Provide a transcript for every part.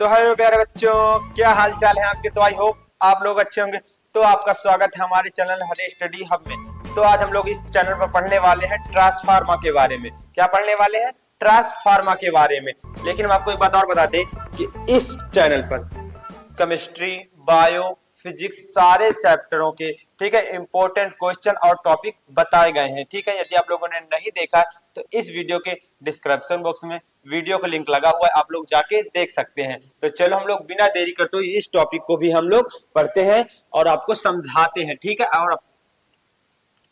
तो हेलो प्यारे बच्चों, क्या हाल चाल है आपके। तो आई होप आप लोग अच्छे होंगे। तो आपका स्वागत है हमारे चैनल हरे स्टडी हब में। तो आज हम लोग इस चैनल पर पढ़ने वाले हैं ट्रांसफार्मा के बारे में। क्या पढ़ने वाले हैं? ट्रांसफार्मा के बारे में। लेकिन हम आपको एक बात और बता दें कि इस चैनल पर केमिस्ट्री, बायो, फिजिक्स सारे चैप्टरों के ठीक है इंपॉर्टेंट क्वेश्चन और टॉपिक बताए गए हैं। ठीक है, यदि आप लोगों ने नहीं देखा तो इस वीडियो के डिस्क्रिप्शन बॉक्स में वीडियो का लिंक लगा हुआ है, आप लोग जाके देख सकते हैं। तो चलो हम लोग बिना देरी करते हुए इस टॉपिक को भी हम लोग पढ़ते हैं और आपको समझाते हैं। ठीक है, और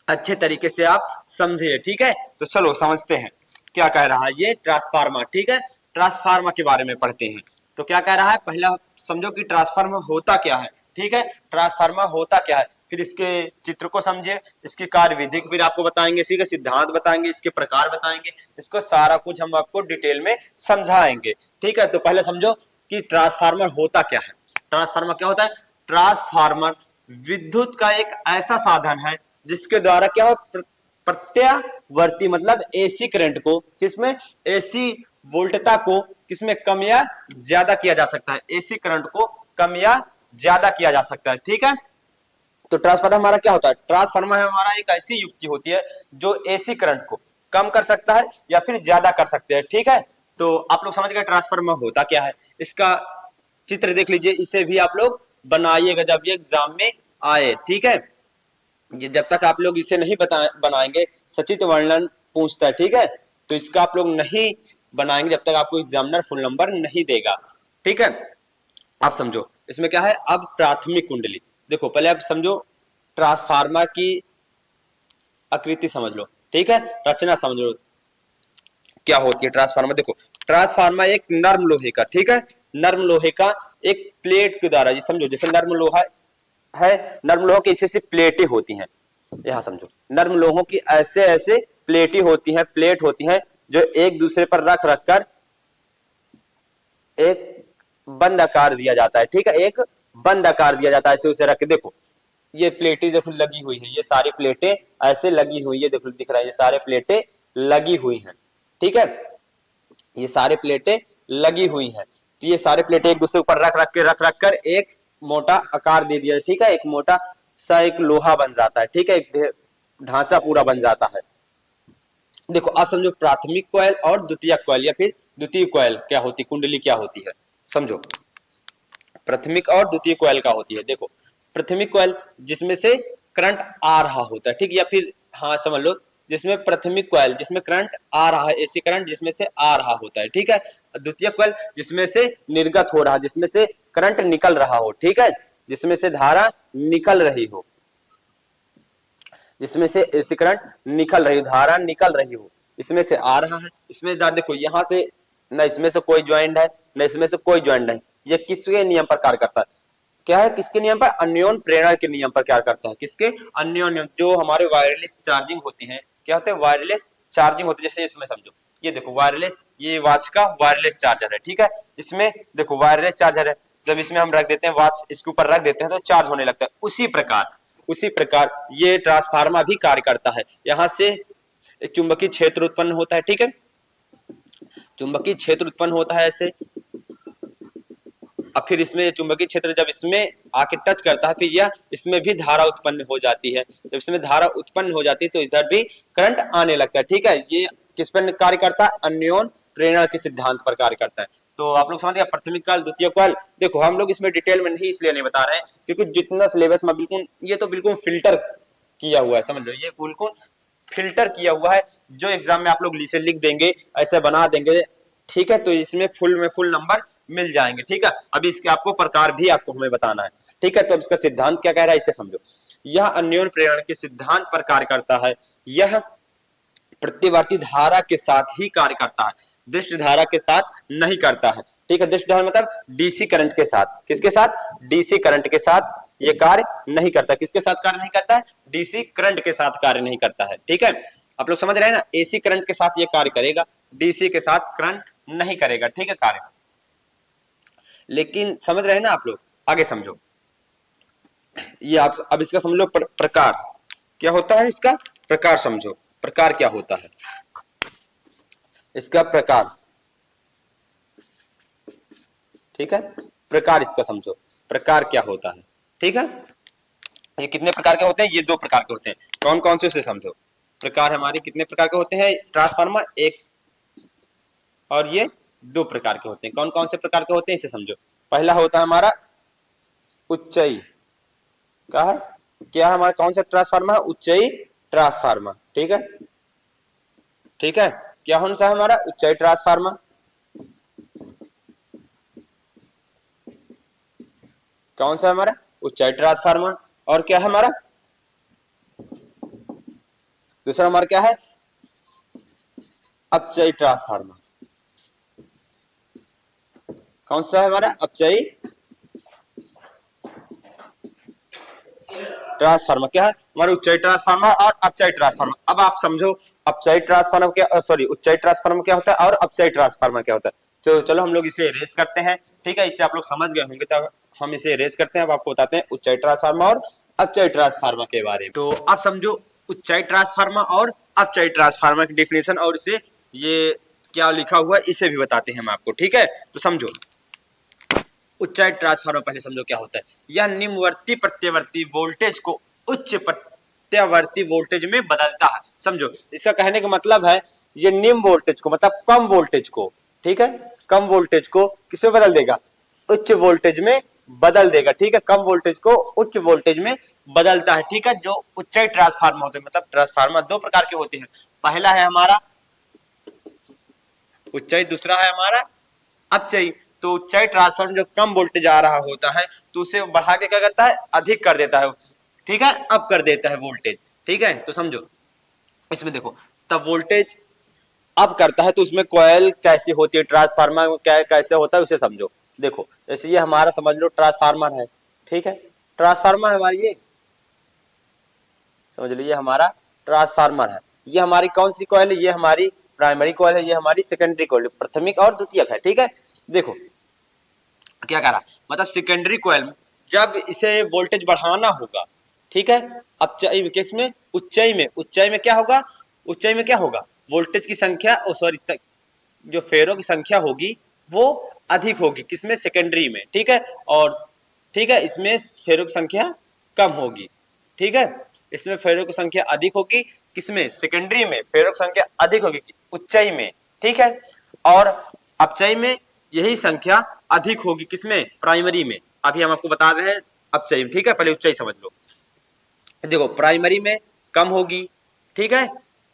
अच्छे तरीके से आप समझिए। ठीक है, तो चलो समझते हैं क्या कह रहा है ये ट्रांसफार्मर। ठीक है, ट्रांसफार्मर के बारे में पढ़ते हैं। तो क्या कह रहा है, पहला समझो कि ट्रांसफार्मर होता क्या है। ठीक है, ट्रांसफार्मर होता क्या है, फिर इसके चित्र को समझे, इसकी कार्य विधि फिर आपको बताएंगे, इसी के सिद्धांत बताएंगे, इसके प्रकार बताएंगे, इसको सारा कुछ हम आपको डिटेल में समझाएंगे। ठीक है, तो पहले समझो कि ट्रांसफार्मर होता क्या है। ट्रांसफार्मर क्या होता है? ट्रांसफार्मर विद्युत का एक ऐसा साधन है जिसके द्वारा क्या हो, प्रत्यावर्ती मतलब एसी करंट को किसमें, एसी वोल्टता को किसमें कम या ज्यादा किया जा सकता है। एसी करंट को कम या ज्यादा किया जा सकता है। ठीक है, तो ट्रांसफार्मर हमारा क्या होता है? ट्रांसफार्मर हमारा एक ऐसी युक्ति होती है जो एसी करंट को कम कर सकता है या फिर ज्यादा कर सकते हैं। ठीक है, तो आप लोग समझ गए ट्रांसफार्मर होता क्या है। इसका चित्र देख लीजिए, इसे भी आप लोग बनाइएगा जब ये एग्जाम में आए। ठीक है, ये जब तक आप लोग इसे नहीं बनाएंगे, सचित्र वर्णन पूछता है। ठीक है, तो इसका आप लोग नहीं बनाएंगे जब तक आपको एग्जामिनर फुल नंबर नहीं देगा। ठीक है, आप समझो इसमें क्या है। अब प्राथमिक कुंडली देखो, पहले आप समझो ट्रांसफार्मर की आकृति समझ लो। ठीक है, रचना समझ लो क्या होती है ट्रांसफार्मर। देखो, ट्रांसफार्मर एक नर्म लोहे का, ठीक है, नर्म लोहे का एक प्लेट के द्वारा, समझो जैसे नर्म लोहा है, नर्म लोहों की ऐसी ऐसी प्लेटें होती हैं। यहां समझो, नर्म लोहों की ऐसे ऐसे प्लेटें होती हैं, प्लेट होती हैं जो एक दूसरे पर रख रख कर एक बंद आकार दिया जाता है। ठीक है, एक बंद आकार दिया जाता है, ऐसे उसे रख के देखो, ये प्लेटें देखो लगी हुई है, ये सारी प्लेटें ऐसे लगी हुई है, देखो दिख रहा है, ये सारे प्लेटें लगी हुई हैं। ठीक है, ये सारे प्लेटें लगी हुई हैं। तो ये सारे प्लेटें एक दूसरे ऊपर रख रख कर एक मोटा आकार दे दिया। ठीक है, एक मोटा सा एक लोहा बन जाता है। ठीक है, एक ढांचा पूरा बन जाता है। देखो आप समझो प्राथमिक कॉइल और द्वितीयक कॉइल या फिर द्वितीय कॉइल क्या होती, कुंडली क्या होती है समझो। प्राथमिक और द्वितीय कॉइल क्या होती है। देखो, प्राथमिक कॉइल जिसमें से करंट आ रहा होता है, ठीक, या फिर हाँ समझ लो, जिसमें प्राथमिक कॉइल जिसमें करंट आ रहा है, एसी करंट जिसमें से आ रहा होता है। ठीक है, द्वितीय कॉइल जिसमें से निर्गत हो रहा है, जिसमें से करंट निकल रहा हो। ठीक है, जिसमें से धारा निकल रही हो, जिसमें से एसी करंट निकल रही हो, धारा निकल रही हो, इसमें से आ रहा है, इसमें देखो यहां से न इसमें से कोई ज्वाइंट है न इसमें से कोई ज्वाइंट नहीं। ये किसके नियम पर कार्य करता है? क्या है, किसके नियम पर? अन्योन प्रेरणा के नियम पर क्या करता है? किसके? अन्योन नियम। जो हमारे वायरलेस चार्जिंग होती है, क्या होते हैं? वायरलेस चार्जिंग होती है। जैसे इसमें समझो, ये देखो वायरलेस, ये वॉच का वायरलेस चार्जर है। ठीक है, इसमें देखो वायरलेस चार्जर है, जब इसमें हम रख देते हैं वॉच, इसके ऊपर रख देते हैं तो चार्ज होने लगता है। उसी प्रकार ये ट्रांसफार्मर भी कार्य करता है। यहां से एक चुंबकीय क्षेत्र उत्पन्न होता है। ठीक है, चुंबकीय क्षेत्र उत्पन्न होता है ऐसे, और फिर इसमें चुंबकीय क्षेत्र जब इसमें आके टच करता है, फिर यह इसमें भी धारा उत्पन्न हो जाती है। जब इसमें धारा उत्पन्न हो जाती है तो इधर भी करंट आने लगता है। ठीक है, ये किस पर कार्य करता है? अन्योन प्रेरणा के सिद्धांत पर कार्य करता है। तो आप लोग समझ गए प्राथमिक काल द्वितीय काल। देखो हम लोग इसमें डिटेल में नहीं इसलिए नहीं बता रहे हैं क्योंकि जितना सिलेबस में बिल्कुल, ये तो बिल्कुल फिल्टर किया हुआ है, समझ लो, ये बिल्कुल फिल्टर किया हुआ है। जो एग्जाम में आप लोग से लिख देंगे, ऐसे बना देंगे, ठीक है, तो इसमें फुल नंबर मिल जाएंगे। ठीक है, अभी इसके आपको प्रकार भी आपको हमें बताना है। ठीक है, तो अब इसका सिद्धांत क्या कह रहा है इसे समझो। यह अन्योन प्रेरण के सिद्धांत पर कार्य करता है। यह प्रतिवर्ती धारा के साथ ही कार्य करता है, दृष्ट धारा के साथ नहीं करता है। ठीक है, दृष्ट धारा मतलब डीसी करंट के साथ। किसके साथ? डीसी करंट के साथ ये कार्य नहीं करता। किसके साथ कार्य नहीं करता है? डीसी करंट के साथ कार्य नहीं करता है। ठीक है, आप लोग समझ रहे हैं ना, एसी करंट के साथ ये कार्य करेगा, डीसी के साथ करंट नहीं करेगा। ठीक है, कार्य, लेकिन समझ रहे हैं ना आप लोग, आगे समझो। ये आप अब इसका समझ लो प्रकार क्या होता है, इसका प्रकार समझो, प्रकार क्या होता है इसका प्रकार। ठीक है। प्रकार इसका समझो, प्रकार क्या होता है, ठीक है। ये कितने प्रकार के होते हैं, ये दो प्रकार के होते हैं। कौन कौन से उसे समझो। प्रकार हमारे कितने प्रकार के होते हैं ट्रांसफार्मर, एक और ये दो प्रकार के होते हैं। कौन कौन से प्रकार के होते हैं इसे समझो। पहला होता है हमारा उच्चई का है, क्या है हमारा कौन सा ट्रांसफार्मर है, उच्चई ट्रांसफार्मर, ठीक है। ठीक है, क्या कौन सा है हमारा उच्चई ट्रांसफार्मर, कौन सा है हमारा उच्चई ट्रांसफार्मर। और क्या है हमारा दूसरा, हमारा क्या है अपचयी ट्रांसफार्मर। कौन सा है हमारा अपचयी ट्रांसफार्मर, क्या है हमारा उच्चयी ट्रांसफार्मर और अपचयी ट्रांसफार्मर। अब आप समझो अपचयी ट्रांसफार्मर क्या, सॉरी उच्चयी ट्रांसफार्मर क्या होता है और अपचयी ट्रांसफार्मर क्या होता है। तो चलो हम लोग इसे रेस करते हैं, ठीक है। इसे आप लोग समझ गए होंगे, तो हम इसे रेस करते हैं। अब आपको बताते हैं उच्चयी ट्रांसफार्मर और अपचयी ट्रांसफार्मर के बारे में। तो आप समझो उच्चयी ट्रांसफार्मर और अपचयी ट्रांसफार्मर की डिफिनेशन और इसे ये क्या लिखा हुआ है इसे भी बताते हैं हम आपको, ठीक है। तो समझो उच्चयी ट्रांसफार्मर पहले समझो क्या होता है। यह निम्नवर्ती प्रत्यावर्ती वोल्टेज को उच्च प्रत्यावर्ती वोल्टेज में बदलता है। समझो इसका कहने का मतलब है ये निम्न वोल्टेज को मतलब कम वोल्टेज को, ठीक है, कम वोल्टेज को किसमें बदल देगा, उच्च वोल्टेज में बदल देगा, ठीक है। कम वोल्टेज को उच्च वोल्टेज में बदलता है, ठीक है। जो उच्चयी ट्रांसफार्मर होते हैं, मतलब ट्रांसफार्मर दो प्रकार के होते हैं। पहला है हमारा उच्चयी, दूसरा है हमारा अपचयी। तो उच्चयी ट्रांसफार्मर जो कम वोल्टेज आ रहा होता है तो उसे बढ़ा के क्या करता है, अधिक कर देता है, ठीक है, अप कर देता है वोल्टेज, ठीक है। तो समझो इसमें देखो, तब वोल्टेज अप करता है तो उसमें कॉइल कैसी होती है, ट्रांसफार्मर क्या कैसे होता है उसे समझो। देखो जैसे ये हमारा समझ लो ट्रांसफार्मर है, ठीक है, ट्रांसफार्मर है हमारी, ये समझ लो ये हमारा ट्रांसफार्मर है। ये हमारी कौन सी कॉइल है, ये हमारी प्राइमरी कॉइल है, ये हमारी सेकेंडरी कॉइल, प्राथमिक और द्वितीयक है, ठीक है। देखो क्या कह रहा, मतलब सेकेंडरी कॉइल जब इसे वोल्टेज बढ़ाना होगा, ठीक है, अपचयी किसमें उच्चयी में, उच्चयी में क्या होगा, उच्चयी में क्या होगा वोल्टेज की संख्या, सॉरी जो फेरों की संख्या होगी वो अधिक होगी किसमें, सेकेंडरी में, ठीक है। और ठीक है इसमें फेरों की संख्या कम होगी, ठीक है। इसमें फेरों की संख्या अधिक होगी किसमें, सेकेंडरी में फेरों की संख्या अधिक होगी उच्चयी में, ठीक है। और अपचयी में यही संख्या अधिक होगी किसमें, प्राइमरी में। अभी हम आपको बता रहे हैं अपचयी, ठीक है, पहले उच्चयी समझ लो। देखो प्राइमरी में कम होगी, ठीक है,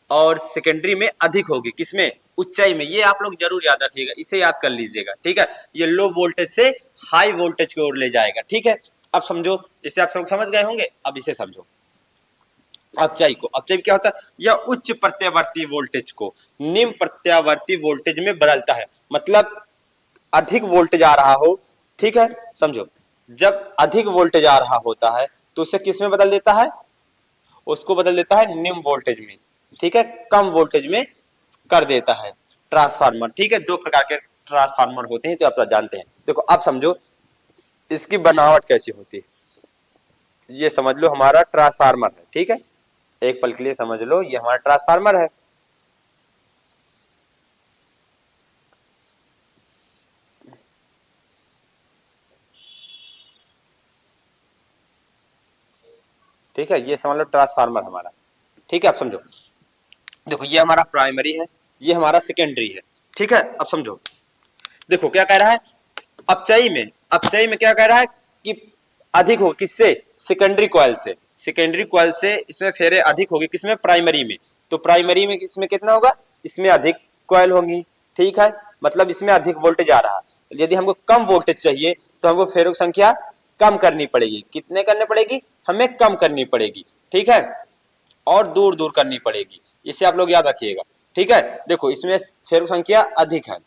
और सेकेंडरी में अधिक होगी किसमें, उच्चयी में। ये आप लोग जरूर याद रखिएगा, इसे याद कर लीजिएगा, ठीक है। ये लो वोल्टेज से हाई वोल्टेज की ओर ले जाएगा, ठीक है। अब समझो, जिससे आप सब समझ गए होंगे, अब इसे समझो अपचयी को। अपचयी क्या होता है, यह उच्च प्रत्यावर्ती वोल्टेज को निम्न प्रत्यावर्ती वोल्टेज में बदलता है। मतलब अधिक वोल्टेज आ रहा हो, ठीक है, समझो जब अधिक वोल्टेज आ रहा होता है तो उसे किस में बदल देता है, उसको बदल देता है निम्न वोल्टेज में, ठीक है, कम वोल्टेज में कर देता है ट्रांसफार्मर, ठीक है। दो प्रकार के ट्रांसफार्मर होते हैं तो आप जानते हैं। देखो अब समझो इसकी बनावट कैसी होती है। ये समझ लो हमारा ट्रांसफार्मर है, ठीक है, एक पल के लिए समझ लो ये हमारा ट्रांसफार्मर है। ठीक है, ये समझ लो ट्रांसफार्मर हमारा, ठीक है। अब समझो देखो ये हमारा प्राइमरी है, ये हमारा सेकेंडरी है, ठीक है। अब समझो देखो क्या कह रहा है, अपचयी में, अपचयी में क्या कह रहा है कि अधिक हो किससे, सेकेंडरी कॉइल से, सेकेंडरी कॉइल से इसमें फेरे अधिक होगी किसमें, प्राइमरी में। तो प्राइमरी में इसमें कितना होगा, इसमें अधिक कॉइल होंगी, ठीक है, मतलब इसमें अधिक वोल्टेज आ रहा है। यदि हमको कम वोल्टेज चाहिए तो हमको फेरों की संख्या कम करनी पड़ेगी, कितने करने पड़ेगी, हमें कम करनी पड़ेगी, ठीक है, और दूर दूर करनी पड़ेगी, इसे आप लोग याद रखिएगा, ठीक है। देखो इसमें फेरों की संख्या अधिक है,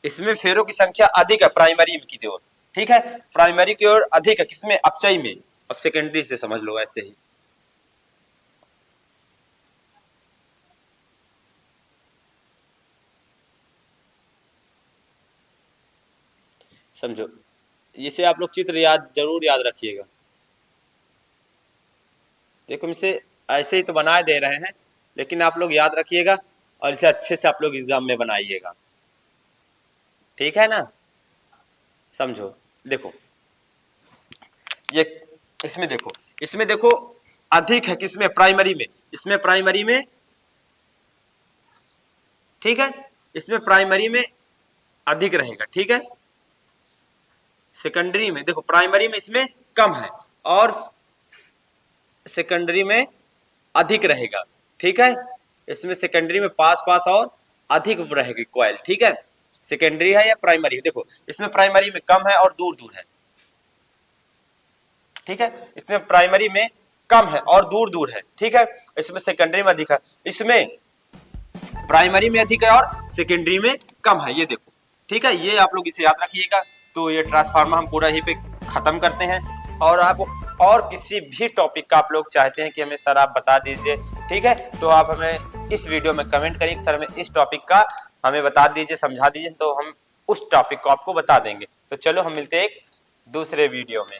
इसमें फेरों की संख्या अधिक है प्राइमरी की ओर, ठीक है, प्राइमरी की ओर अधिक है किसमें, अपचयी में। अब सेकेंडरी से समझ लो ऐसे ही, समझो इसे आप लोग चित्र जरूर याद रखिएगा। देखो इसे ऐसे ही तो बनाए दे रहे हैं, लेकिन आप लोग याद रखिएगा और इसे अच्छे से आप लोग एग्जाम में बनाइएगा, ठीक है ना। समझो, देखो ये इसमें देखो अधिक है किसमें, प्राइमरी में, इसमें प्राइमरी में, ठीक है, इसमें प्राइमरी में अधिक रहेगा, ठीक है। सेकेंडरी में देखो, प्राइमरी में इसमें कम है और सेकेंडरी में अधिक रहेगा, ठीक है। इसमें सेकेंडरी में पास पास और अधिक रहेगी कॉइल, ठीक है। सेकेंडरी है या प्राइमरी, देखो इसमें प्राइमरी में कम है और दूर दूर है, ठीक है। इसमें प्राइमरी में कम है और दूर दूर है, ठीक है। इसमें सेकेंडरी में अधिक है, इसमें प्राइमरी में अधिक है और सेकेंडरी में कम है, ये देखो, ठीक है। ये आप लोग इसे याद रखिएगा। तो ये ट्रांसफार्मर हम पूरा यहीं पे खत्म करते हैं। और आप और किसी भी टॉपिक का आप लोग चाहते हैं कि हमें सर आप बता दीजिए, ठीक है, तो आप हमें इस वीडियो में कमेंट करिए सर हमें इस टॉपिक का हमें बता दीजिए, समझा दीजिए, तो हम उस टॉपिक को आपको बता देंगे। तो चलो हम मिलते हैं एक दूसरे वीडियो में।